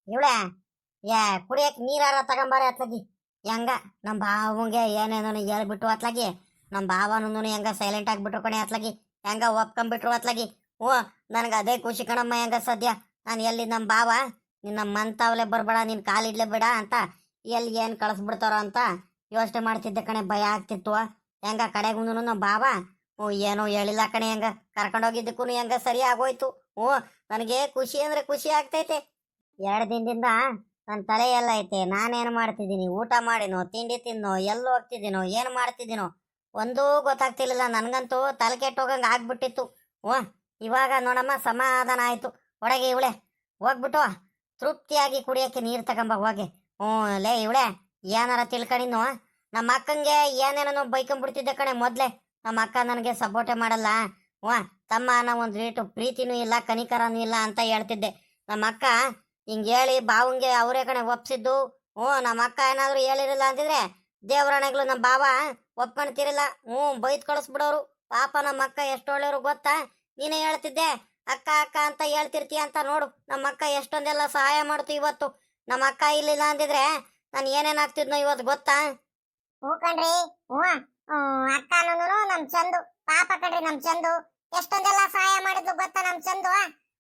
ಇವಳೆ ಏ ಕುಡಿಯಕ್ ನೀರಾರ ತಗೊಂಬಾರ ಅತ್ಲಾಗಿ ಹೆಂಗ ನಮ್ಮ ಬಾವಂಗೆ ಏನೇನೋ ಹೇಳ್ಬಿಟ್ಟು ಅತ್ಲಾಗಿ ನಮ್ಮ ಬಾವನೂ ಹೆಂಗ ಸೈಲೆಂಟ್ ಆಗಿಬಿಟ್ರು ಕಣೆ ಅತ್ಲಾಗಿ ಹೆಂಗ ಒಪ್ಕೊಂಡ್ಬಿಟ್ರು ಅತ್ಲಾಗಿ ಓ ನನಗೆ ಅದೇ ಖುಷಿ ಕಣಮ್ಮ ಹೆಂಗ ಸದ್ಯ ನಾನು ಎಲ್ಲಿ ನಮ್ಮ ಬಾವ ನಿನ್ನ ಮಂತಾವಲೆ ಬರ್ಬೇಡ ನಿನ್ನ ಕಾಲಿಡ್ಲೇ ಬೇಡ ಅಂತ ಎಲ್ಲಿ ಏನು ಕಳಿಸ್ಬಿಡ್ತಾರೋ ಅಂತ ಯೋಚನೆ ಮಾಡ್ತಿದ್ದೆ ಕಣೆ ಭಯ ಆಗ್ತಿತ್ತು ಹೆಂಗ ಕಡೆಗೂ ನಮ್ಮ ಬಾವ ಓ ಏನೋ ಹೇಳಿಲ್ಲ ಕಣೆ ಹೆಂಗ ಕರ್ಕೊಂಡೋಗಿದ್ದಕ್ಕೂ ಹೆಂಗ ಸರಿ ಆಗೋಯ್ತು ಓ ನನಗೆ ಖುಷಿ ಅಂದ್ರೆ ಖುಷಿ ಆಗ್ತೈತೆ 2 ದಿನದಿಂದ ನನ್ನ ತಲೆ ಎಲ್ಲ ಐತೆ ನಾನೇನು ಮಾಡ್ತಿದ್ದೀನಿ ಊಟ ಮಾಡಿನೋ ತಿಂಡಿ ತಿನ್ನೋ ಎಲ್ಲಿ ಹೋಗ್ತಿದ್ದೀನೋ ಏನು ಮಾಡ್ತಿದ್ದೀನೋ ಒಂದೂ ಗೊತ್ತಾಗ್ತಿರ್ಲಿಲ್ಲ ನನಗಂತೂ ತಲೆ ಕೆಟ್ಟೋಗಂಗೆ ಆಗ್ಬಿಟ್ಟಿತ್ತು ಓ ಇವಾಗ ನೋಡಮ್ಮ ಸಮಾಧಾನ ಆಯಿತು ಒಳಗೆ ಇವಳೆ ಹೋಗ್ಬಿಟ್ಟು ತೃಪ್ತಿಯಾಗಿ ಕುಡಿಯೋಕ್ಕೆ ನೀರು ತಗೊಂಬ ಹೋಗಿ ಹ್ಞೂ ಲೇ ಇವಳೆ ಏನಾರ ತಿಳ್ಕೊಂಡಿನೋ ನಮ್ಮ ಅಕ್ಕಂಗೆ ಏನೇನೋ ಬೈಕೊಂಡ್ಬಿಡ್ತಿದ್ದೆ ಕಣೆ ಮೊದಲೇ ನಮ್ಮ ಅಕ್ಕ ನನಗೆ ಸಪೋರ್ಟೆ ಮಾಡಲ್ಲ ವಾ ತಮ್ಮ ಅನ್ನೋ ಒಂದು ರೇಟು ಪ್ರೀತಿನೂ ಇಲ್ಲ ಕನಿಕರನೂ ಇಲ್ಲ ಅಂತ ಹೇಳ್ತಿದ್ದೆ ನಮ್ಮ ಅಕ್ಕ ಹಿಂಗೆ ಹೇಳಿ ಬಾವಂಗೆ ಅವರೇ ಕಣೆ ಒಪ್ಸಿದ್ದು ಹ್ಞೂ ನಮ್ಮ ಅಕ್ಕ ಏನಾದರೂ ಹೇಳಿರಲಿಲ್ಲ ಅಂತಿದ್ರೆ ದೇವರಣೆಗಳು ನಮ್ಮ ಬಾವ ಒಪ್ಕೊಂಡ್ತಿರಲಿಲ್ಲ ಹ್ಞೂ ಬೈದ್ ಕಳಿಸ್ಬಿಡೋರು ಪಾಪ ನಮ್ಮ ಅಕ್ಕ ಎಷ್ಟು ಒಳ್ಳೆಯವರು ಗೊತ್ತಾ ನೀನೇ ಹೇಳ್ತಿದ್ದೆ ಅಕ್ಕ ಅಕ್ಕ ಅಂತ ಹೇಳ್ತಿರ್ತೀಯ ಅಂತ ನೋಡು ನಮ್ಮ ಅಕ್ಕ ಎಷ್ಟೊಂದೆಲ್ಲ ಸಹಾಯ ಮಾಡ್ತು ಇವತ್ತು ನಮ್ಮ ಅಕ್ಕ ಇರ್ಲಿಲ್ಲ ಅಂದಿದ್ರೆ ನಾನು ಏನೇನಾಗ್ತಿದ್ನೋ ಇವತ್ತು ಗೊತ್ತಾ ಹ್ಞೂ ಕಣ್ರಿ ಹ್ಞೂ ಅಕ್ಕನೂ ನಮ್ ಚಂದು ಪಾಪ ಕಣ್ರಿ ನಮ್ ಚಂದು ಎಷ್ಟೊಂದೆಲ್ಲ ಸಹಾಯ ಮಾಡಿದ್ಲು ಗೊತ್ತಾ ನಮ್ ಚಂದು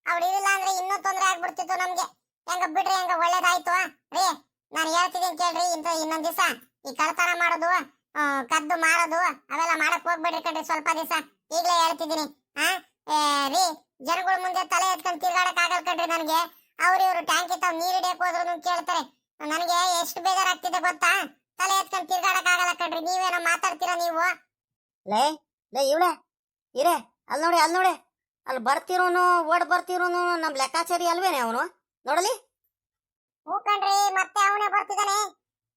ಅವ್ಳು ಇರಲಿಲ್ಲ ಅಂದ್ರೆ ಇನ್ನೂ ತೊಂದರೆ ಆಗ್ಬಿಡ್ತಿತ್ತು ನಮ್ಗೆ ಹೆಂಗ ಬಿಡ್ರಿ ಹೆಂಗ ಒಳ್ಳೇದಾಯ್ತು ರೀ ನಾನು ಹೇಳ್ತಿದ್ದೀನಿ ಕೇಳ್ರಿ ಇನ್ನೊಂದ್ ದಿವಸ ಈ ಕಳ್ತನ ಮಾಡೋದು ಕದ್ದು ಮಾರೋದು ಅವೆಲ್ಲ ಮಾಡಕ್ ಹೋಗ್ಬೇಡ್ರಿ ಕಣ್ರಿ ಸ್ವಲ್ಪ ದಿವಸ ಈಗಲೇ ಹೇಳ್ತಿದ್ದೀನಿ ರೀ ಜನಗಳ ಮುಂದೆ ತಲೆ ಎತ್ಕೊಂಡು ತಿರ್ಗಾಡಕ್ ಆಗಲ್ ಕಣ್ರಿ ನನಗೆ ಇವ್ರು ಟ್ಯಾಂಕಿ ತಾವ್ ನೀರ್ ಹಿಡಿಯಕ್ ಹೋದ್ರು ಕೇಳ್ತಾರೆ ನನಗೆ ಎಷ್ಟು ಬೇಜಾರಾಗ್ತಿದೆ ಗೊತ್ತಾ ತಲೆ ಎತ್ಕೊಂಡು ತಿರ್ಗಾಡಕ್ ಆಗಲ್ಲ ಕಣ್ರಿ ನೀವೇನೋ ಮಾತಾಡ್ತೀರಾ ನೀವು ಲೇ ಲೇ ಇವಳೆ ಇರೇ ಅಲ್ಲಿ ನೋಡಿ ಅಲ್ಲಿ ಬರ್ತಿರೋನು ಓಡ್ ಬರ್ತಿರೋನು ನಮ್ಮ ಲೆಕ್ಕಾಚಾರಿ ಅಲ್ವೇನೆ ಅವನು ನೋಡಲಿ ಹ್ಞೂ ಕಣ್ರಿ ಮತ್ತೆ ಅವನೇ ಬರ್ತಿದ್ದಾನೆ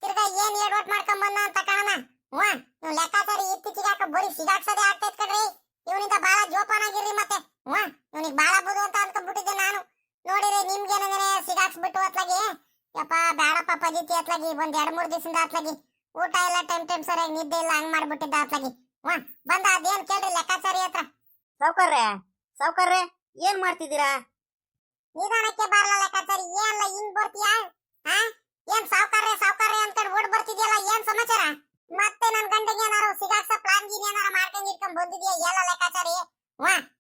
ತಿರ್ಗಾ ಏನ್ ಏಡ್ವಟ್ ಮಾಡ್ಕೊಂಡ್ ಬಂದ ಅಂತ ಕಾಣನ ಹ್ಞೂ ಇವ್ ಲೆಕ್ಕಾಚಾರಿ ಇತ್ತೀಚಿಗೆ ಯಾಕೆ ಬರೀ ಸಿಗಾಕ್ಸೋದೇ ಆಗ್ತೈತ್ ಕಣ್ರಿ ಇವನಿಂದ ಬಾಳ ಜೋಪಾನಾಗಿರ್ರಿ ಮತ್ತೆ ಹ್ಞೂ ಇವನಿಗೆ ಬಾಳ ಬುದು ಅಂತ ಅನ್ಕೊಂಡ್ಬಿಟ್ಟಿದ್ದೆ ನಾನು ನೋಡಿರಿ ನಿಮ್ಗೇನಂದ್ರೆ ಸಿಗಾಕ್ಸ್ಬಿಟ್ಟು ಅತ್ಲಾಗಿ ಯಪ್ಪ ಬೇಡಪ್ಪ ಪಜಿತಿ ಅತ್ಲಾಗಿ ಒಂದ್ 2-3 ದಿವಸದಿಂದ ಅತ್ಲಾಗಿ ಊಟ ಎಲ್ಲ ಟೈಮ್ ಸರಿಯಾಗಿ ನಿದ್ದೆ ಇಲ್ಲ ಹಂಗ್ ಮಾಡ್ಬಿಟ್ಟಿದ್ದ ಅತ್ಲಾಗಿ ಹ್ಞೂ ಬಂದ ಅದೇನ್ ಕೇಳ್ರಿ ಲೆಕ್ಕಾಚಾರಿ ಹತ್ರ ಸಾವ್ಕಾರ್ರೆ ಏನ್ ಮಾಡ್ತಿದ್ದೀರಾ ನಿಧಾನಕ್ಕೆ ಬರಲ್ಲ ಲೆಕ್ಕಾಚಾರಿ ಏನ್ ಹಿಂಗ್ ಬರ್ತೀಯಾ ಏನ್ ಸಾವ್ಕಾರ್ರೆ ಅನ್ಕೊಂಡು ಓಡ್ ಬರ್ತಿದ್ಯಲ್ಲ ಏನ್ ಸಮಾಚಾರ ಮತ್ತೆ ನನ್ ಗಂಡಗೆ ಏನಾರು ಸಿಗಾಕ್ಸ ಪ್ಲಾನ್ ಗೀನ್ ಏನಾರ ಮಾಡ್ಕೊಂಡ್ ಇಟ್ಕೊಂಡ್ ಬಂದಿದ್ಯಾ ಎಲ್ಲ ಲೆಕ್ಕಾಚಾರಿ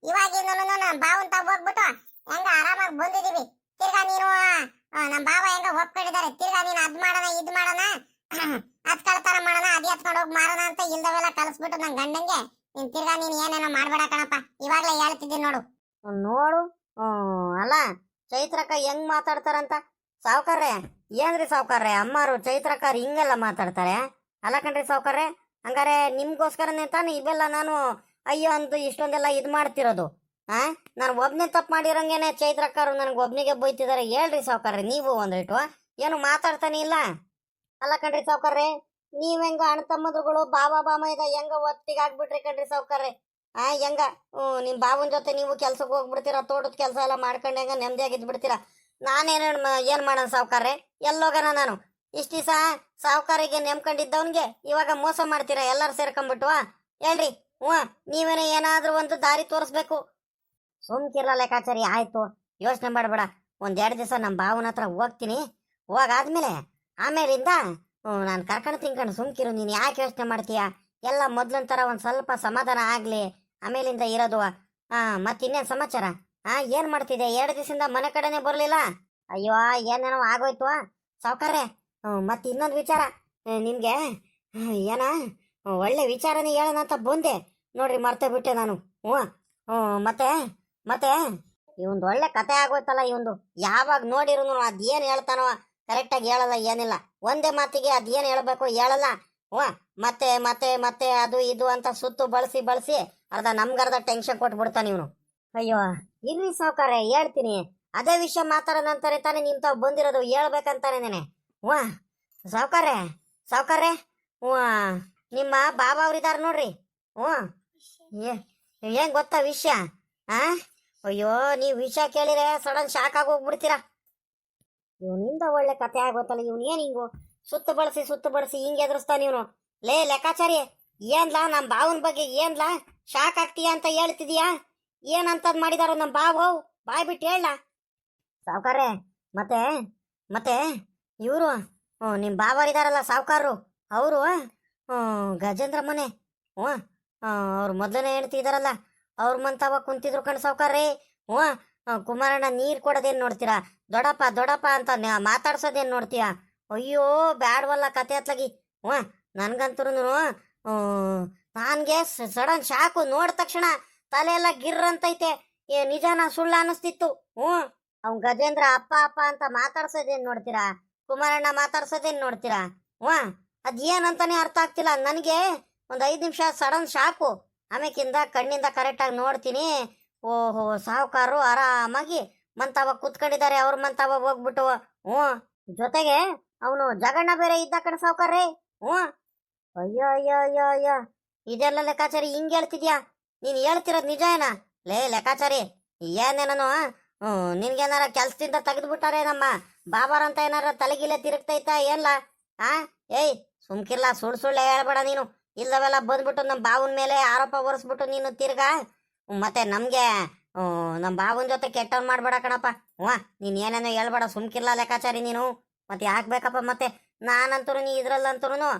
ಇವಾಗಿಂದ ನಮ್ ಬಾವನ್ ತಾವ್ ಹೋಗ್ಬಿಟ್ಟು ಹೆಂಗ ಆರಾಮಾಗಿ ಬಂದಿದೀವಿ ತಿರ್ಗಾ ನೀನು ನಮ್ ಬಾವ ಹೆಂಗ ಒಪ್ಕೊಂಡಿದ್ದಾರೆ ತಿರ್ಗಾ ನೀನ್ ಅದ್ ಮಾಡೋಣ ಇದ್ ಮಾಡೋಣ ಅದ್ ಕಳ್ತನ ಮಾಡೋಣ ಅದ್ ಎತ್ಕೊಂಡ್ ಹೋಗಿ ಮಾರೋಣ ಅಂತ ಇಲ್ದವೆಲ್ಲ ಕಲಿಸ್ಬಿಟ್ಟು ನನ್ ಗಂಡಂಗೆ ನೀನ್ ತಿರ್ಗಾ ನೀನ್ ಏನೇನೋ ಮಾಡ್ಬೇಡ ಕಣಪ್ಪ ಇವಾಗ್ಲೇ ಹೇಳ್ತಿದ್ದೀನಿ ನೋಡು ಅಲ್ಲ ಚೈತ್ರಕ್ಕ ಹೆಂಗ್ ಮಾತಾಡ್ತಾರಂತ ಸಾವ್ಕಾರ್ರೆ ಏನ್ರಿ ಸಾವ್ಕಾರ್ರೆ ಅಮ್ಮಾರು ಚೈತ್ರಕ್ಕಾರ ಹಿಂಗೆಲ್ಲ ಮಾತಾಡ್ತಾರೆ ಅಲ್ಲ ಕಣ್ರಿ ಸಾವ್ಕಾರ್ರೆ ಹಂಗಾರೆ ನಿಮ್ಗೋಸ್ಕರನೇ ತಾನು ಇವೆಲ್ಲ ನಾನು ಅಯ್ಯೋ ಅಂತ ಇಷ್ಟೊಂದೆಲ್ಲ ಇದು ಮಾಡ್ತಿರೋದು ನಾನು ಒಬ್ನೇ ತಪ್ಪು ಮಾಡಿರಂಗೇನೆ ಚೈತ್ರಕ್ಕಾರು ನನಗೆ ಒಬ್ನಿಗೆ ಬೈತಿದ್ದಾರೆ ಹೇಳ್ರಿ ಸಾವ್ಕಾರ್ರೆ ನೀವು ಒಂದಿಟ್ಟು ಏನು ಮಾತಾಡ್ತಾನೆ ಇಲ್ಲ ಅಲ್ಲ ಕಣ್ರಿ ಸಾವ್ಕಾರ್ರೆ ನೀವ್ ಹೆಂಗ ಅಣ್ಣ ತಮ್ಮದ್ರುಗಳು ಬಾಬಾ ಬಾಮೈದ ಹೆಂಗ ಒತ್ತಿಗೆ ಆಗ್ಬಿಟ್ರಿ ಕಣ್ರಿ ಸಾವ್ಕಾರ್ರೆ ಹೆಂಗ ನಿಮ್ ಬಾವನ್ ಜೊತೆ ನೀವು ಕೆಲ್ಸಕ್ಕೆ ಹೋಗ್ಬಿಡ್ತೀರಾ ತೋಟದ ಕೆಲಸ ಎಲ್ಲ ಮಾಡ್ಕೊಂಡು ಹೆಂಗ ನೆಮ್ಮದಿಯಾಗಿದ್ದು ಬಿಡ್ತೀರಾ ನಾನೇನು ಏನ್ ಮಾಡೋಣ ಸಾವ್ಕಾರ್ರೆ ಎಲ್ಲೋಗನ ನಾನು ಇಷ್ಟ ದಿವಸ ಸಾವ್ಕಾರಿಗೆ ನೆಮ್ಕೊಂಡಿದ್ದವನ್ಗೆ ಇವಾಗ ಮೋಸ ಮಾಡ್ತೀರಾ ಎಲ್ಲರೂ ಸೇರ್ಕೊಂಡ್ಬಿಟ್ಟು ಹೇಳ್ರಿ ನೀವೇನೋ ಏನಾದ್ರೂ ಒಂದು ದಾರಿ ತೋರಿಸ್ಬೇಕು ಸುಮ್ಕಿರ್ಲ ಲೆಕ್ಕಾಚಾರಿ ಆಯ್ತು ಯೋಚನೆ ಮಾಡಬೇಡ 1-2 ದಿವಸ ನಮ್ಮ ಬಾವನ ಹತ್ರ ಹೋಗ್ತೀನಿ ಹೋಗಾದ್ಮೇಲೆ ಆಮೇಲಿಂದ ನಾನು ಕರ್ಕೊಂಡು ತಿನ್ಕೊಂಡು ಸುಮ್ಕಿರು ನೀನು ಯಾಕೆ ಯೋಚನೆ ಮಾಡ್ತೀಯ ಎಲ್ಲ ಮೊದ್ಲನ್ ಥರ ಒಂದು ಸ್ವಲ್ಪ ಸಮಾಧಾನ ಆಗಲಿ ಆಮೇಲಿಂದ ಇರೋದು ಮತ್ತಿನ್ನೇನು ಸಮಾಚಾರ ಏನು ಮಾಡ್ತಿದ್ದೆ 2 ದಿವಸದಿಂದ ಮನೆ ಕಡೆನೇ ಬರಲಿಲ್ಲ ಅಯ್ಯೋ ಏನೇನೋ ಆಗೋಯ್ತು ಸಾವ್ಕಾರ್ರೆ ಮತ್ತೆ ಇನ್ನೊಂದು ವಿಚಾರ ನಿಮಗೆ ಏನ ಒಳ್ಳೆ ವಿಚಾರನೇ ಹೇಳೋಣ ಅಂತ ಬಂದೆ ನೋಡ್ರಿ ಮರ್ತೇ ಬಿಟ್ಟೆ ನಾನು ಮತ್ತೆ ಮತ್ತೆ ಇವಂದು ಒಳ್ಳೆ ಕತೆ ಆಗೋಯ್ತಲ್ಲ ಇವಂದು ಯಾವಾಗ ನೋಡಿರು ಅದೇನು ಹೇಳ್ತಾನೋ ಕರೆಕ್ಟಾಗಿ ಹೇಳಲ್ಲ ಏನಿಲ್ಲ ಒಂದೇ ಮಾತಿಗೆ ಅದೇನು ಹೇಳಬೇಕು ಹೇಳಲ್ಲ ಮತ್ತೆ ಮತ್ತೆ ಮತ್ತೆ ಅದು ಇದು ಅಂತ ಸುತ್ತು ಬಳಸಿ ಅರ್ಧ ನಮ್ಗರ್ಧ ಟೆನ್ಷನ್ ಕೊಟ್ಬಿಡ್ತಾನೆ ಇವನು ಅಯ್ಯೋ ಇರ್ರಿ ಸಾವ್ಕಾರ್ರೆ ಹೇಳ್ತೀನಿ ಅದೇ ವಿಷಯ ಮಾತಾಡೋಣ ಅಂತಾರೆ ತಾನೇ ನಿಮ್ ತಾವ್ ಬಂದಿರೋದು ಹೇಳ್ಬೇಕಂತಾನೆ ಸಾವ್ಕಾರ್ರೆ ನಿಮ್ಮ ಬಾಬಾ ಅವ್ರಿದಾರ ನೋಡ್ರಿ ಏನ್ ಗೊತ್ತಾ ವಿಷಯ ಅಯ್ಯೋ ನೀವು ವಿಷಯ ಕೇಳಿದ್ರೆ ಸಡನ್ ಶಾಕ್ ಆಗಿ ಹೋಗ್ಬಿಡ್ತೀರಾ ಇವನಿಂದ ಒಳ್ಳೆ ಕತೆ ಆಗೋತ್ತಲ್ಲ ಇವನು ಏನ್ ಹಿಂಗು ಸುತ್ತು ಬಳಸಿ ಹಿಂಗೆ ಎದುರಿಸ್ತಾನೆ ಇವನು ಲೇ ಲೆಕ್ಕಾಚಾರಿ ಏನ್ಲಾ ನಮ್ಮ ಬಾವನ ಬಗ್ಗೆ ಏನ್ಲಾ ಶಾಕ್ ಆಗ್ತೀಯಾ ಅಂತ ಹೇಳ್ತಿದೀಯಾ ಏನಂತದ್ ಮಾಡಿದಾರೋ ನಮ್ಮ ಬಾವು ಬಾಯ್ ಬಿಟ್ಟು ಹೇಳ ಸಾವ್ಕಾರ್ರೆ ಮತ್ತೆ ಮತ್ತೆ ಇವರು ನಿಮ್ಮ ಬಾಬಾರಿದಾರಲ್ಲ ಸಾವುಕಾರರು ಅವರು ಗಜೇಂದ್ರ ಮನೆ ಹ್ಞೂ ಅವ್ರು ಮೊದಲನೇ ಹೆಂಡ್ತಿ ಇದಾರಲ್ಲ ಅವ್ರ ಮಂತವ ಕುಂತಿದ್ರು ಕಣ್ ಸಾವುಕಾರ್ರಿ ಹ್ಞೂ ಕುಮಾರಣ್ಣ ನೀರು ಕೊಡೋದೇನು ನೋಡ್ತೀರಾ ದೊಡ್ಡಪ್ಪ ದೊಡ್ಡಪ್ಪ ಅಂತ ಮಾತಾಡ್ಸೋದೇನು ನೋಡ್ತೀಯಾ ಅಯ್ಯೋ ಬ್ಯಾಡ್ವಲ್ಲ ಕತೆ ಹತ್ಲಾಗಿ ಹ್ಞೂ ನನಗಂತೂ ನನಗೆ ಸಡನ್ ಶಾಕು ನೋಡಿದ ತಕ್ಷಣ ತಲೆ ಎಲ್ಲ ಗಿರ್ರ್ ಅಂತೈತೆ ನಿಜಾನ ಸುಳ್ಳು ಅನ್ನಿಸ್ತಿತ್ತು ಹ್ಞೂ ಅವ್ನು ಗಜೇಂದ್ರ ಅಪ್ಪ ಅಪ್ಪ ಅಂತ ಮಾತಾಡ್ಸೋದೇನು ನೋಡ್ತೀರಾ ಕುಮಾರಣ್ಣ ಮಾತಾಡ್ಸೋದೇನು ನೋಡ್ತೀರಾ ಹ್ಞೂ ಅದೇನಂತಾನೆ ಅರ್ಥ ಆಗ್ತಿಲ್ಲ ನನಗೆ ಒಂದು 5 ನಿಮಿಷ ಸಡನ್ ಶಾಕು ಆಮೇಕಿಂದ ಕಣ್ಣಿಂದ ಕರೆಕ್ಟಾಗಿ ನೋಡ್ತೀನಿ ಓಹೋ ಸಾಹುಕಾರರು ಆರಾಮಾಗಿ ಮಂತಾವ ಕೂತ್ಕೊಂಡಿದ್ದಾರೆ ಅವ್ರ ಮಂತಾವ ಹೋಗ್ಬಿಟ್ಟು ಹ್ಞೂ ಜೊತೆಗೆ ಅವನು ಜಗಣ್ಣ ಬೇರೆ ಇದ್ದ ಕಣ ಸಾಹುಕಾರ್ರಿ ಹ್ಞೂ ಅಯ್ಯೋ ಅಯ್ಯೋ ಅಯ್ಯೋ ಅಯ್ಯೋ ಇದೆಲ್ಲ ಲೆಕ್ಕಾಚಾರಿ ಹಿಂಗೆ ಹೇಳ್ತಿದ್ಯಾ ನೀನು ಹೇಳ್ತಿರೋದು ನಿಜ ಏನಾ ಲೆಕ್ಕಾಚಾರಿ ಏನೇನೋ ನಿನ್ಗೇನಾರ ಕೆಲ್ಸದಿಂದ ತೆಗೆದ್ಬಿಟ್ಟಾರೆ ನಮ್ಮ ಬಾಬಾರಂತ ಏನಾರ ತಲೆಗಿಲೆ ತಿರುಗ್ತೈತಾ ಏನ್ಲ ಆ ಏಯ್ ಸುಮ್ಕಿರ್ಲ ಸುಳ್ಳು ಹೇಳ್ಬೇಡ ನೀನು ಇಲ್ಲವೆಲ್ಲ ಬಂದ್ಬಿಟ್ಟು ನಮ್ಮ ಬಾವನ ಮೇಲೆ ಆರೋಪ ಹೊರಿಸ್ಬಿಟ್ಟು ನೀನು ತಿರ್ಗಾ ಮತ್ತೆ ನಮಗೆ ನಮ್ಮ ಬಾವನ ಜೊತೆ ಕೆಟ್ಟವ್ನು ಮಾಡ್ಬೇಡ ಕಣಪ್ಪ ಹ್ಞೂ ನೀನು ಏನೇನೋ ಹೇಳ್ಬೇಡ ಸುಮ್ಕಿರ್ಲ ಲೆಕ್ಕಾಚಾರಿ ನೀನು ಮತ್ತೆ ಯಾಕೆ ಬೇಕಪ್ಪ ಮತ್ತೆ ನಾನಂತೂ ನೀ ಇದ್ರಲ್ಲಂತೂ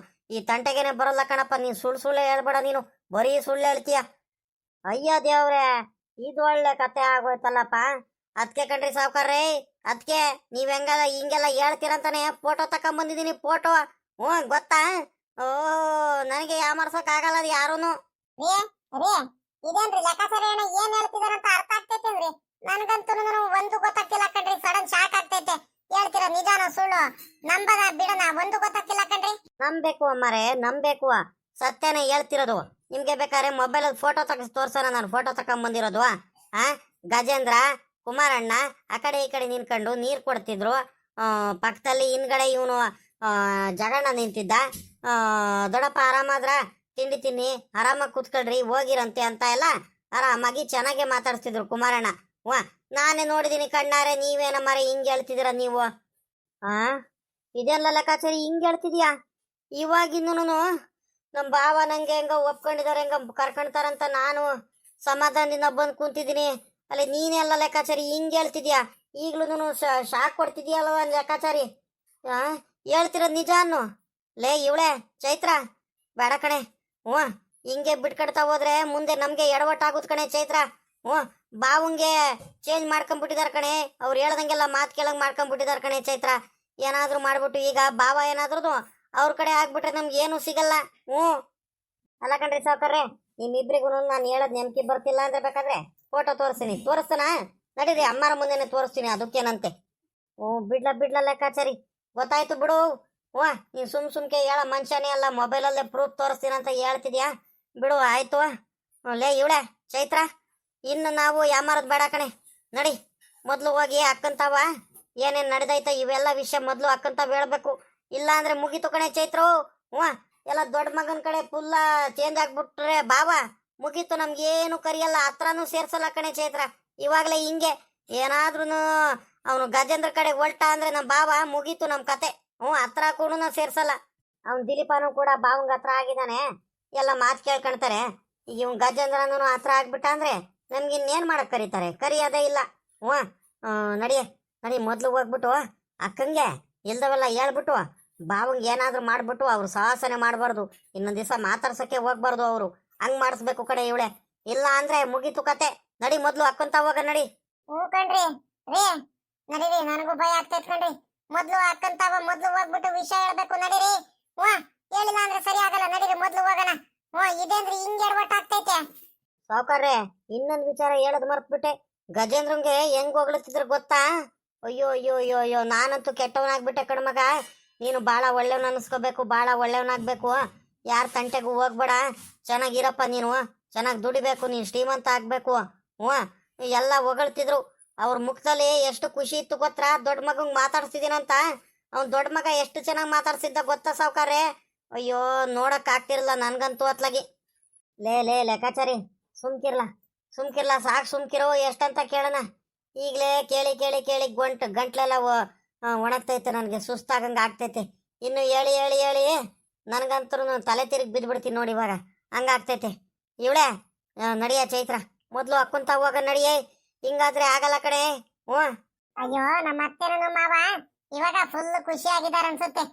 ಈ ತಂಟೆಗೇನೆ ಬರಲ್ಲ ಕಣಪ್ಪ ನೀನು ಸುಳ್ಳು ಹೇಳ್ಬೇಡ ನೀನು ಬರೀ ಸುಳ್ಳು ಹೇಳ್ತೀಯ ಅಯ್ಯೋ ದೇವ್ರೆ ಇದು ಒಳ್ಳೆ ಕತೆ ಆಗೋಯ್ತಲ್ಲಪ್ಪ ಅದಕ್ಕೆ ಕಣ್ರಿ ಸಾವುಕಾರ್ರಿ ಅದಕ್ಕೆ ನೀವ್ ಹಿಂಗೆಲ್ಲ ಹೇಳ್ತೀರಂತಾನೆ ಫೋಟೋ ತಕೊಂಬಂದಿದ್ದೀನಿ ಫೋಟೋ ಹ್ಞೂ ಗೊತ್ತಾ ಓ ನನಗೆ ಯಾಮರ್ಸಕ್ ಆಗಲ್ಲ ಅದು ಯಾರೂನು ರೀ ರೀ ಇದೇನ್ರಿ ಲೆಕ್ಕಾಚಾರಿ ಅಣ್ಣ ಏನ್ ಹೇಳ್ತಿದಾರಂತ ಅರ್ಥ ಆಗ್ತೈತೇನ್ರಿ ನನ್ಗಂತೂ ಒಂದು ಗೊತ್ತಾಗ್ತಿಲ್ಲ ಕಣ್ರಿ ಸಡನ್ ಶಾಕ್ ಆಗ್ತೈತೆ ಹೇಳ್ತೀರ ನಿಜಾನ ಸುಳ್ಳು ನಂಬದ ಬಿಡನ ಒಂದು ಗೊತ್ತಾಗ್ತಿಲ್ಲ ಕಣ್ರಿ ನಂಬೇಕು ಅಮ್ಮರೇ ನಂಬೇಕು ಸತ್ಯನೇ ಹೇಳ್ತಿರೋದು ನಿಮ್ಗೆ ಬೇಕಾದ್ರೆ ಮೊಬೈಲಲ್ಲಿ ಫೋಟೋ ತೋರ್ಸೋಣ ನಾನು ಫೋಟೋ ತಕೊಂಬಂದಿರೋದು ಗಜೇಂದ್ರ ಕುಮಾರಣ್ಣ ಆ ಕಡೆ ಈ ಕಡೆ ನಿಂತ್ಕೊಂಡು ನೀರು ಕೊಡ್ತಿದ್ರು ಪಕ್ಕದಲ್ಲಿ ಹಿಂದ್ಗಡೆ ಇವನು ಜಗಣ್ಣ ನಿಂತಿದ್ದ ದೊಡ್ಡಪ್ಪ ಆರಾಮಾದ್ರ ತಿಂಡಿ ತಿನ್ನಿ ಆರಾಮಾಗಿ ಕೂತ್ಕೊಳ್ರಿ ಹೋಗಿರಂತೆ ಅಂತ ಎಲ್ಲ ಆರಾಮಾಗಿ ಚೆನ್ನಾಗೆ ಮಾತಾಡ್ತಿದ್ರು ಕುಮಾರಣ್ಣ ನಾನೇ ನೋಡಿದೀನಿ ಕಣ್ಣಾರೆ ನೀವೇನ ಮರೆ ಹಿಂಗೆ ಹೇಳ್ತಿದ್ದೀರ ನೀವು ಇದೆಲ್ಲ ಲೆಕ್ಕಾಚಾರಿ ಹಿಂಗೆ ಹೇಳ್ತಿದ್ಯಾ ಇವಾಗಿನ್ನೂ ನಮ್ಮ ಭಾವ ನಂಗೆ ಹೆಂಗ ಒಪ್ಕೊಂಡಿದ್ದಾರೆ ಹೆಂಗ ಕರ್ಕೊಂತಾರಂತ ನಾನು ಸಮಾಧಾನದಿಂದ ಬಂದು ಕುಂತಿದ್ದೀನಿ ಅಲ್ಲಿ ನೀನೆಲ್ಲ ಲೆಕ್ಕಾಚಾರಿ ಹಿಂಗೆ ಹೇಳ್ತಿದ್ಯಾ ಈಗ್ಲೂ ಶಾಕ್ ಕೊಡ್ತಿದ್ಯಲ್ವ ಲೆಕ್ಕಾಚಾರಿ ಹೇಳ್ತಿರೋದು ನಿಜ ಅನ್ನು ಲೇ ಇವಳೆ ಚೈತ್ರ ಬೇಡ ಕಣೆ ಹಿಂಗೆ ಬಿಟ್ಕೊಡ್ತಾ ಹೋದ್ರೆ ಮುಂದೆ ನಮಗೆ ಎಡವಟ್ಟಾಗುತ್ತೆ ಕಣೆ ಚೈತ್ರ ಬಾವಂಗೆ ಚೇಂಜ್ ಮಾಡ್ಕೊಂಡ್ಬಿಟ್ಟಿದಾರೆ ಕಣೆ ಅವ್ರು ಹೇಳ್ದಂಗೆಲ್ಲ ಮಾತು ಕೇಳಂಗೆ ಮಾಡ್ಕೊಂಡ್ಬಿಟ್ಟಿದಾರೆ ಕಣೆ ಚೈತ್ರ ಏನಾದರೂ ಮಾಡ್ಬಿಟ್ಟು ಈಗ ಬಾವ ಏನಾದ್ರೂ ಅವ್ರ ಕಡೆ ಆಗ್ಬಿಟ್ರೆ ನಮ್ಗೆ ಏನು ಸಿಗಲ್ಲ ಅಲ್ಲ ಕಣ್ರಿ ಸಾವುಕಾರ್ರೆ ನಿಮ್ಮಿಬ್ರಿಗೂ ನಾನು ಹೇಳೋದು ನೆನಪಿ ಬರ್ತಿಲ್ಲ ಅಂದ್ರೆ ಬೇಕಾದ್ರೆ ಫೋಟೋ ತೋರಿಸ್ತಾನ ನಡೀರಿ ಅಮ್ಮರ ಮುಂದೆನೆ ತೋರಿಸ್ತೀನಿ ಅದಕ್ಕೇನಂತೆ ಬಿಡ್ಲ ಲೆಕ್ಕಾಚಾರಿ ಗೊತ್ತಾಯ್ತು ಬಿಡು ನೀನು ಸುಮ್ಕೆ ಹೇಳ ಮನುಷ್ಯನೇ ಅಲ್ಲ ಮೊಬೈಲಲ್ಲೇ ಪ್ರೂಫ್ ತೋರಿಸ್ತೀನಂತ ಹೇಳ್ತಿದ್ಯಾ ಬಿಡು ಆಯ್ತು ಲೇ ಇವಳೆ ಚೈತ್ರ ಇನ್ನು ನಾವು ಯಾಮಾರದ್ ಬೇಡ ಕಣೆ ನಡಿ ಮೊದಲು ಹೋಗಿ ಅಕ್ಕಂತಾವ ಏನೇನು ನಡೆದೈತ ಇವೆಲ್ಲ ವಿಷಯ ಮೊದಲು ಅಕ್ಕಂತಾವ ಹೇಳ್ಬೇಕು ಇಲ್ಲ ಅಂದ್ರೆ ಮುಗೀತು ಕಣೆ ಚೈತ್ರು ಎಲ್ಲ ದೊಡ್ಡ ಮಗನ ಕಡೆ ಫುಲ್ಲ ಚೇಂಜ್ ಆಗ್ಬಿಟ್ರೆ ಬಾವ ಮುಗೀತು ನಮ್ಗೇನು ಕರಿಯಲ್ಲ ಹತ್ರನೂ ಸೇರ್ಸಲ್ಲ ಕಣೆ ಚೈತ್ರ ಇವಾಗಲೇ ಹಿಂಗೆ ಏನಾದ್ರೂ ಅವನು ಗಜೇಂದ್ರ ಕಡೆ ಹೊಲ್ಟ ಅಂದ್ರೆ ನಮ್ಮ ಬಾವ ಮುಗೀತು ನಮ್ಮ ಕತೆ ಹತ್ರ ಕೂಡ ಸೇರ್ಸಲ್ಲ ಅವ್ನು ದಿಲೀಪನು ಕೂಡ ಬಾವಂಗ ಹತ್ರ ಆಗಿದ್ದಾನೆ ಎಲ್ಲ ಮಾತು ಕೇಳ್ಕೊಳ್ತಾರೆ ಈಗ ಇವ್ನು ಗಜೇಂದ್ರನೂ ಹತ್ರ ಆಗ್ಬಿಟ್ಟ ಅಂದ್ರೆ ನಮ್ಗೆ ಇನ್ನೇನು ಮಾಡಕ್ ಕರೀತಾರೆ ಕರಿಯೋದೇ ಇಲ್ಲ ನಡಿ ಮೊದಲು ಹೋಗ್ಬಿಟ್ಟು ಅಕ್ಕಂಗೆ ಇಲ್ದವೆಲ್ಲ ಹೇಳ್ಬಿಟ್ಟು ಬಾವಂಗೆ ಏನಾದರೂ ಮಾಡ್ಬಿಟ್ಟು ಅವ್ರು ಸಾಹಸನೆ ಮಾಡಬಾರ್ದು ಇನ್ನೊಂದು ದಿವಸ ಮಾತಾಡ್ಸಕ್ಕೆ ಹೋಗ್ಬಾರ್ದು ಅವರು ಹಂಗ್ ಮಾಡಿಸ್ಬೇಕು ಕಡೆ ಇವಳೆ ಇಲ್ಲ ಅಂದ್ರೆ ಮುಗೀತು ಕತೆ ನಡಿ ಮೊದ್ಲು ಅಕ್ಕಂತ ಹೋಗ ನಡಿ ಕಣ್ರಿ ರೇ ನಡೀರಿ ನನಗೂ ಭಯ ಆಗ್ತೈತ್ ಕಣ್ರಿ ಮೊದ್ಲು ಅಕ್ಕಂತಾವ ಮೊದ್ಲು ಹೋಗ್ಬಿಟ್ಟು ವಿಷಯ ಹೇಳ್ಬೇಕು ನಡೀರಿ ಹೇಳಿಲ್ಲ ಅಂದ್ರೆ ಸರಿ ಆಗಲ್ಲ ನಡೀರಿ ಮೊದ್ಲು ಹೋಗೋಣ ಇದೇನ್ರಿ ಹಿಂಗ್ ಎಡವಟ್ ಆಗ್ತೈತೆ ಸಾವುಕಾರ್ರೆ ಇನ್ನೊಂದು ವಿಚಾರ ಹೇಳೋದು ಮರ್ತ್ಬಿಟ್ಟೆ ಗಜೇಂದ್ರಂಗೆ ಹೆಂಗ್ ಹೋಗ್ಲತ್ತಿದ್ರು ಗೊತ್ತಾ ಅಯ್ಯೋ ಅಯ್ಯೋ ಅಯ್ಯೋ ಅಯ್ಯೋ ನಾನಂತೂ ಕೆಟ್ಟವನಾಗ್ಬಿಟ್ಟೆ ಕಣ್ಮಗ ನೀನು ಭಾಳ ಒಳ್ಳೆಯವನ ಅನಿಸ್ಕೋಬೇಕು ಭಾಳ ಒಳ್ಳೆಯವನಾಗಬೇಕು ಯಾರ ತಂಟೆಗೂ ಹೋಗ್ಬೇಡ ಚೆನ್ನಾಗಿರಪ್ಪ ನೀನು ಚೆನ್ನಾಗಿ ದುಡಿಬೇಕು ನೀನು ಶ್ರೀಮಂತ ಆಗಬೇಕು ಎಲ್ಲ ಹೊಗಳ್ತಿದ್ರು ಅವ್ರ ಮುಖದಲ್ಲಿ ಎಷ್ಟು ಖುಷಿ ಇತ್ತು ಗೊತ್ತಾ ದೊಡ್ಡ ಮಗಂಗೆ ಮಾತಾಡ್ಸಿದ್ದೀನಂತ ಅವ್ನು ದೊಡ್ಡ ಮಗ ಎಷ್ಟು ಚೆನ್ನಾಗಿ ಮಾತಾಡ್ಸಿದ್ದ ಗೊತ್ತಾ ಸಾವುಕಾರ್ರೆ ಅಯ್ಯೋ ನೋಡಕ್ ಆಗ್ತಿರಲ್ಲ ನನ್ಗಂತೂ ಅತ್ಲಾಗಿ ಲೆಕ್ಕಾಚಾರಿ ಸುಮ್ಕಿರ್ಲ ಸಾಕು ಸುಮ್ಕಿರೋ ಎಷ್ಟಂತ ಕೇಳೋಣ ಈಗಲೇ ಕೇಳಿ ಗಂಟ್ಲೆಲ್ಲ ಒಣಗ್ತೈತೆ ನನಗೆ ಸುಸ್ತಾಗಂಗೆ ಆಗ್ತೈತೆ ಇನ್ನು ಹೇಳಿ ನನಗಂತೂ ತಲೆ ತಿರುಗಿ ಬಿದ್ದುಬಿಡ್ತೀನಿ ನೋಡಿ ಇವಾಗ ಹಂಗಾಗ್ತೈತೆ ಇವಳೆ ನಡಿಯ ಚೈತ್ರ ಮೊದಲು ಅಕ್ಕಂತ ಹೋಗ ನಡಿಯೇ ಹಿಂಗಾದ್ರೆ ಆಗಲ್ಲ ಕಡೆ ಅಯ್ಯೋ ನಮ್ಮ ಅತ್ತೆನೂ ಮಾವ ಇವಾಗ ಫುಲ್ ಖುಷಿಯಾಗಿದ್ದಾರೆ ಅನ್ಸುತ್ತೆ.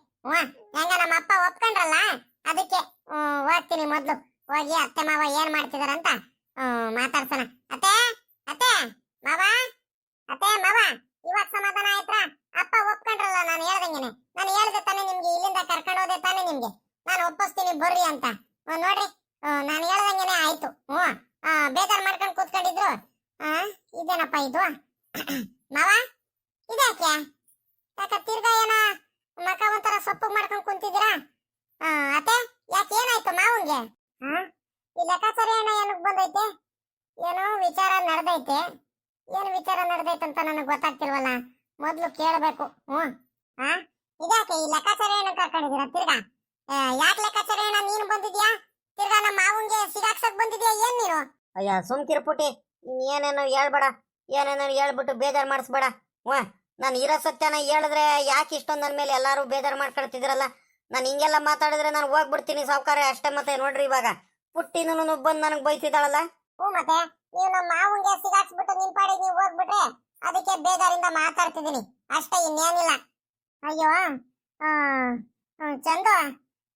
ಹೆಂಗ ನಮ್ಮ ಅಪ್ಪ ಒಪ್ಕೊಂಡ್ರಲ್ಲ, ಅದಕ್ಕೆ ಹೋಗ್ತೀನಿ ಮೊದ್ಲು. ಹೋಗಿ ಅತ್ತೆ ಮಾವ ಏನ್ ಮಾಡ್ತಿದಾರಂತ ಮಾತಾಡ್ಸೋಣ. ಅತ್ತೆ ಅತ್ತೆ ಮಾವ, ಅತ್ತೆ ಮಾವ, ಇವಾಗ ಸಮಾಧಾನ ಆಯ್ತಾ? ಅಪ್ಪ ಒಪ್ಕೊಂಡ್ರಲ್ಲ ನಾನು ಹೇಳ್ದಂಗೆನೆ. ನಾನು ಹೇಳ್ದೆ ತಾನೆ ನಿಮ್ಗೆ, ಇಲ್ಲಿಂದ ಕರ್ಕೊಂಡು ಹೋದೆ ತಾನೆ ನಿಮ್ಗೆ, ನಾನು ಒಪ್ಪಿಸ್ತೀನಿ ಬರ್ರಿ ಅಂತ. ನೋಡ್ರಿ, ನಾನು ಹೇಳ್ದಂಗೆನೆ ಆಯ್ತು. ಬೇಜಾರ್ ಮಾಡ್ಕೊಂಡು ಕೂತ್ಕೊಂಡಿದ್ರು. ಇದೇನಪ್ಪ ಇದು ಮಾವ? ಇದ್ಯಾಕೆ? ಯಾಕ ತಿರ್ಗಾ ಏನ ಮಕ ಒಂಥರ ಸೊಪ್ಪು ಮಾಡ್ಕೊಂಡು ಕುಂತಿದ್ದೀರಾ? ಅತ್ತೆ ಯಾಕೆ, ಏನಾಯ್ತು ಮಾವಂಗೆ? ಈ ಲೆಕ್ಕಾಚಾರ ಏನಕ್ ಬಂದೈತೆ? ಏನೋ ವಿಚಾರ ನಡೆದೈತೆ. ಏನು ವಿಚಾರ ನಡೆದೈತೆ ಅಂತ ನನಗೆ ಗೊತ್ತಾಗ್ತಿಲ್ವಲ್ಲ. ಮೊದ್ಲು ಕೇಳಬೇಕು. ಇದ್ಯಾಕೆ ಈ ಲೆಕ್ಕಾಚಾರ ಏನಕ್ಕೆ ಕರ್ಕೊಂಡಿದ್ದೀರಾ ತಿರ್ಗಾ? ಯಾಕೆ ಲೆಕ್ಕಾಚಾರ ಏನ ನೀನು ಬಂದಿದ್ಯಾ? ತಿರ್ಗಾ ನಮ್ಮ ಮಾವಂಗೆ ಸಿಗಾಕ್ಸಕ್ ಬಂದಿದ್ಯಾ ಏನ್ ನೀನು? ಅಯ್ಯ ಸುಮ್ಕಿರು ಪುಟಿ, ಏನೇನೋ ಹೇಳ್ಬೇಡ, ಏನೇನೋ ಹೇಳ್ಬಿಟ್ಟು ಬೇಜಾರ್ ಮಾಡಿಸ್ಬೇಡ. ನಾನು ಇರೋ ಸತ್ಯನ ಹೇಳಿದ್ರೆ ಯಾಕೆ ಇಷ್ಟೊಂದು ನನ್ನ ಮೇಲೆ ಎಲ್ಲಾರು ಬೇಜಾರು ಮಾಡ್ಕೊಳ್ತಿದ್ರಲ್ಲ. ನಾನು ಹಿಂಗೆಲ್ಲ ಮಾತಾಡಿದ್ರೆ ನಾನು ಹೋಗ್ಬಿಡ್ತೀನಿ ಸಾವುಕಾರ, ಅಷ್ಟೇ. ಮತ್ತೆ ನೋಡ್ರಿ, ಇವಾಗ ಪುಟ್ಟಿನೂ ಬಂದು ನನಗೆ ಬೈತಿದ್ದಾಳಲ್ಲ. ಮತ್ತೆ ನೀವು ನಮ್ಮ ಮಾವಂಗೆ ಸಿಗಾಕ್ಸ್ಬಿಟ್ಟು ನಿಮ್ ಪಾಡಿಗೆ ನೀವು ಹೋಗ್ಬಿಟ್ರೆ ಅದಕ್ಕೆ ಬೇಜಾರಿಂದ ಮಾತಾಡ್ತಿದ್ದೀನಿ ಅಷ್ಟೇ, ಇನ್ನೇನಿಲ್ಲ. ಅಯ್ಯೋ ಚಂದು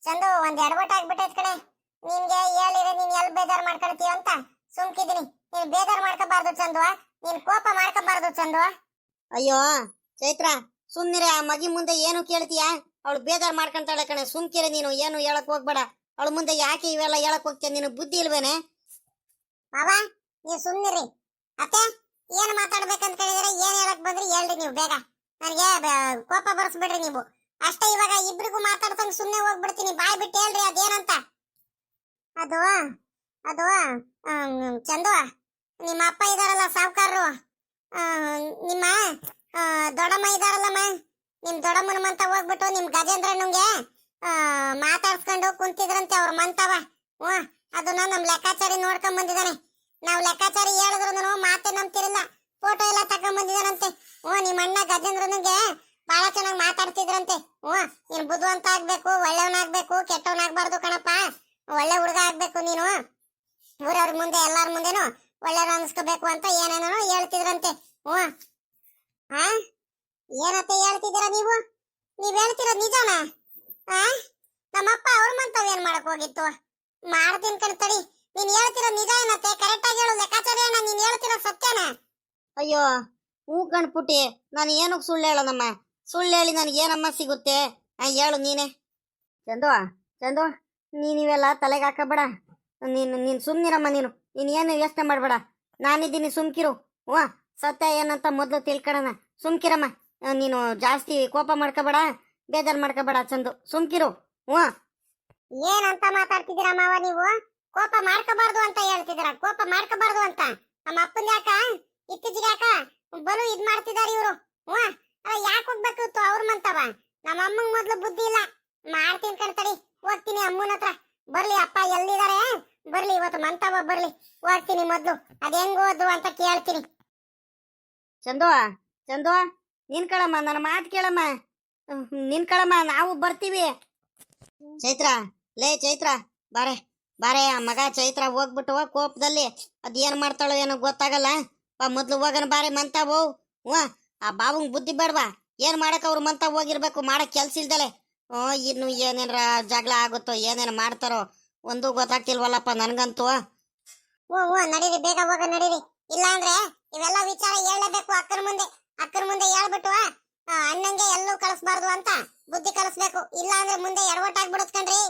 ಚಂದು, ಒಂದ್ ಎಡವಟ್ ಆಗ್ಬಿಟ್ಟೈತ್ ಕಣೆ. ನಿನ್ಗೆ ಹೇಳಿದ್ರೆ ನೀನ್ ಎಲ್ಲಿ ಬೇಜಾರ್ ಮಾಡ್ಕೊಳ್ತೀಯ ಅಂತ ಸುಮ್ಕಿದ್ದೀನಿ. ನೀನ್ ಬೇಜಾರ್ ಮಾಡ್ಕೋಬಾರ್ದು ಚಂದು, ನೀನ್ ಕೋಪ ಮಾಡ್ಕೋಬಾರ್ದು ಚಂದು. ಅಯ್ಯೋ ಚೈತ್ರ, ಸುಮ್ನಿರೆ. ಆ ಮಗಿ ಮುಂದೆ ಏನು ಕೇಳ್ತೀಯ? ಅವಳು ಬೇಜಾರ್ ಮಾಡ್ಕೊಂತಾಳೆ ಕಣೆ, ಸುಮ್ಕಿರೆ ನೀನು. ಏನು ಹೇಳಕ್ ಹೋಗ್ಬೇಡ. ಅವಳ ಮುಂದೆ ಯಾಕೆ ಇವೆಲ್ಲ ಹೇಳಕ್ ಹೋಗ್ತೀಯ? ನೀನು ಬುದ್ಧಿ ಇಲ್ವೇನೆ? ಮಾವ ನೀವು ಸುಮ್ನಿರಿ. ಅತ್ತೆ ಏನ್ ಮಾತಾಡ್ಬೇಕಂತ ಹೇಳಿದ್ರೆ, ಏನ್ ಹೇಳಕ್ ಬಂದ್ರಿ ಹೇಳ್ರಿ ನೀವು ಬೇಗ. ನನಗೆ ಕೋಪ ಬರ್ಸ್ಬಿಡ್ರಿ ನೀವು ಅಷ್ಟೇ. ಇವಾಗ ಇಬ್ರಿಗೂ ಮಾತಾಡ್ತಂಗ್ ಸುಮ್ನೆ ಹೋಗ್ಬಿಡ್ತೀನಿ. ಬಾಯ್ ಬಿಟ್ಟು ಹೇಳ್ರಿ ಅದೇನಂತ. ಅದು ಅದು ಚಂದು, ನಿಮ್ಮ ಅಪ್ಪ ಇದಾರಲ್ಲ ಸಾವುಕಾರರು, ನಿಮ್ಮ ದೊಡ್ಡಮ್ಮ ಇದಾರಲ್ಲಮ್ಮ, ನಿಮ್ ದೊಡ್ಡಮ್ಮನ ಮಂತ ಹೋಗ್ಬಿಟ್ಟು ನಿಮ್ ಗಜೇಂದ್ರಣ್ಣಂಗೆ ಮಾತಾಡ್ಸ್ಕೊಂಡು ಕುಂತಿದ್ರಂತೆ ಅವ್ರ ಮಂತವ. ಅದನ್ನ ನಮ್ ಲೆಕ್ಕಾಚಾರಿ ನೋಡ್ಕೊಂಡ್ ಬಂದಿದ್ದಾನೆ. ನಾವ್ ಲೆಕ್ಕಾಚಾರಿ ಹೇಳಿದ್ರು ಮಾತೆ ನಂಬ್ತಿರಲಿಲ್ಲ. ಫೋಟೋ ಎಲ್ಲ ತಕೊಂಡ್ ಬಂದಿದಾನಂತೆ. ನಿಮ್ಮ ಅಣ್ಣ ಗಜೇಂದ್ರನಿಗೆ ಬಹಳ ಚೆನ್ನಾಗಿ ಮಾತಾಡ್ತಿದ್ರಂತೆ. ನೀನ್ ಬುದ್ಧಿವಂತ ಆಗ್ಬೇಕು, ಒಳ್ಳೆಯವನಾಗ್ಬೇಕು, ಕೆಟ್ಟವನಾಗ್ಬಾರ್ದು ಕಣಪ್ಪ. ಒಳ್ಳೆ ಹುಡುಗ ಆಗ್ಬೇಕು ನೀನು. ಊರವ್ರ ಮುಂದೆ ಎಲ್ಲಾರ ಮುಂದೆನು ಒಳ್ಳೆಯವ್ರು ಅನ್ಸ್ಕೋಬೇಕು ಅಂತ ಏನೇನೋ ಹೇಳ್ತಿದ್ರಂತೆ. ಏನತ್ತೆ ಹೇಳ್ತಿದ್ದೀರಾ ನೀವು? ನೀವ್ ಹೇಳ್ತಿರೋದ್ ನಿಜಾನ? ನಮ್ಮಪ್ಪ ಅವ್ರ ಮಂತವ್ ಏನ್ ಮಾಡಕ್ ಹೋಗಿತ್ತು? ಮಾಡ್ತೀನಿ ಕಣ್ತಡಿ. ನೀನ್ ಹೇಳ್ತಿರೋ ನಿಜ ಏನತ್ತೆ? ಕರೆಕ್ಟ್ ಆಗಿ ಹೇಳು. ಲೆಕ್ಕಾಚಾರ ಏನ? ನೀನ್ ಹೇಳ್ತಿರೋ ಸತ್ಯನ? ಅಯ್ಯೋ ಹೂ ಕಣ್ಪುಟ್ಟಿ, ನಾನು ಏನಕ್ಕೆ ಸುಳ್ಳು ಹೇಳೋನಮ್ಮ? ಸುಳ್ಳು ಹೇಳಿ ನನಗೆ ಏನಮ್ಮ ಸಿಗುತ್ತೆ? ಹೇಳು ನೀನೆ. ಚಂದು ಚಂದು, ನೀನಿವೆಲ್ಲ ತಲೆಗೆ ಹಾಕಬೇಡ. ನೀನು ಸುಮ್ಮನಿರಮ್ಮ. ನೀನು ಏನು ಯೋಚನೆ ಮಾಡಬೇಡ. ನಾನಿದ್ದೀನಿ, ಸುಮ್ಕಿರು. ಸತ್ಯ ಏನಂತ ಮೊದಲು ತಿಳ್ಕೊಳ್ಳೋಣ. ಸುಮ್ಕಿರಮ್ಮ. ನೀನು ಜಾಸ್ತಿ ಕೋಪ ಮಾಡ್ಕೋಬೇಡ, ಬೇಜಾರು ಮಾಡ್ಕೋಬೇಡ. ಚಂದು ಸುಮ್ಕಿರು. ಏನಂತ ಮಾತಾಡ್ತಿದ್ದೀರಾ ಮಾವ ನೀವು? ಕೋಪ ಮಾಡ್ಕೋಬಾರ್ದು ಅಂತ ಹೇಳ್ತಿದ್ದೀರಾ? ಕೋಪ ಮಾಡ್ಕೋಬಾರ್ದು ಅಂತ ನಮ್ಮ ಅಪ್ಪನ ಯಾಕ ಇತ್ತೀಚಿಗೆ ಯಾಕ ಬಲು ಇದ್ ಮಾಡ್ತಿದಾರ ಇವ್ರು? ಯಾಕೆ ಹೋಗ್ಬೇಕಿತ್ತು ಅವ್ರ ಮಂತವ? ನಮ್ಮ ಅಮ್ಮಂಗ್ ಮೊದ್ಲು ಬುದ್ಧಿ ಇಲ್ಲ. ಮಾಡ್ತೀನಿ ಕಣ್ತಡಿ, ಹೋಗ್ತೀನಿ ಅಮ್ಮನ ಹತ್ರ. ಬರ್ಲಿ ಅಪ್ಪ ಎಲ್ಲಿದ್ದಾರೆ, ಬರ್ಲಿ ಇವತ್ತು ಮಂತವ ಬರ್ಲಿ. ಹೋಗ್ತೀನಿ ಮೊದ್ಲು, ಅದ್ ಹೆಂಗ್ ಹೋದ್ರು ಅಂತ ಕೇಳ್ತೀನಿ. ಚಂದು ಚಂದು, ನಿನ್ಕಳಮ್ಮ, ನನ್ನ ಮಾತು ಕೇಳಮ್ಮ. ನಿನ್ಕಳಮ್ಮ, ನಾವು ಬರ್ತೀವಿ. ಚೈತ್ರ, ಲೇ ಚೈತ್ರ, ಬಾರೆ ಬಾರೆ. ಆ ಮಗ ಚೈತ್ರ ಹೋಗ್ಬಿಟ್ಟು ಕೋಪದಲ್ಲಿ ಅದೇನ್ ಮಾಡ್ತಾಳೋ ಏನೋ ಗೊತ್ತಾಗಲ್ಲ. ಮೊದ್ಲು ಹೋಗನ ಬಾರೆ ಮಂತಾವು. ಆ ಬಾವಂಗ್ ಬುದ್ಧಿ ಬೇಡವಾ? ಏನ್ ಮಾಡಕ್ ಅವ್ರು ಮಂತ ಹೋಗಿರ್ಬೇಕು, ಮಾಡಕ್ ಕೆಲ್ಸ ಇಲ್ದಲೆ. ಇನ್ನು ಏನೇನ್ರ ಜಗಳ ಆಗುತ್ತೋ, ಏನೇನ್ ಮಾಡ್ತಾರೋ ಒಂದು ಗೊತ್ತಾಗ್ತಿಲ್ವಲ್ಲಪ್ಪ ನನ್ಗಂತೂ. ನಡೀರಿ, ಬೇಗ ಹೋಗ ನಡೀರಿ. ಇಲ್ಲ ಅಂದ್ರೆ ಇವೆಲ್ಲ ವಿಚಾರ ಹೇಳಲೇಬೇಕು ಅಕ್ಕನ ಮುಂದೆ. ಅಕ್ಕನ ಮುಂದೆ ಹೇಳ್ಬಿಟ್ಟು ಅಣ್ಣಂಗೆ ಎಲ್ಲೂ ಕಳಿಸ್ಬಾರ್ದು ಅಂತ ಬುದ್ಧಿ ಕಲಿಸ್ಬೇಕು. ಇಲ್ಲ ಅಂದ್ರೆ ಮುಂದೆ ಎಡವಟ್ಟಾಗ್ಬಿಡುತ್ತೆ ಕಣ್ರಿ.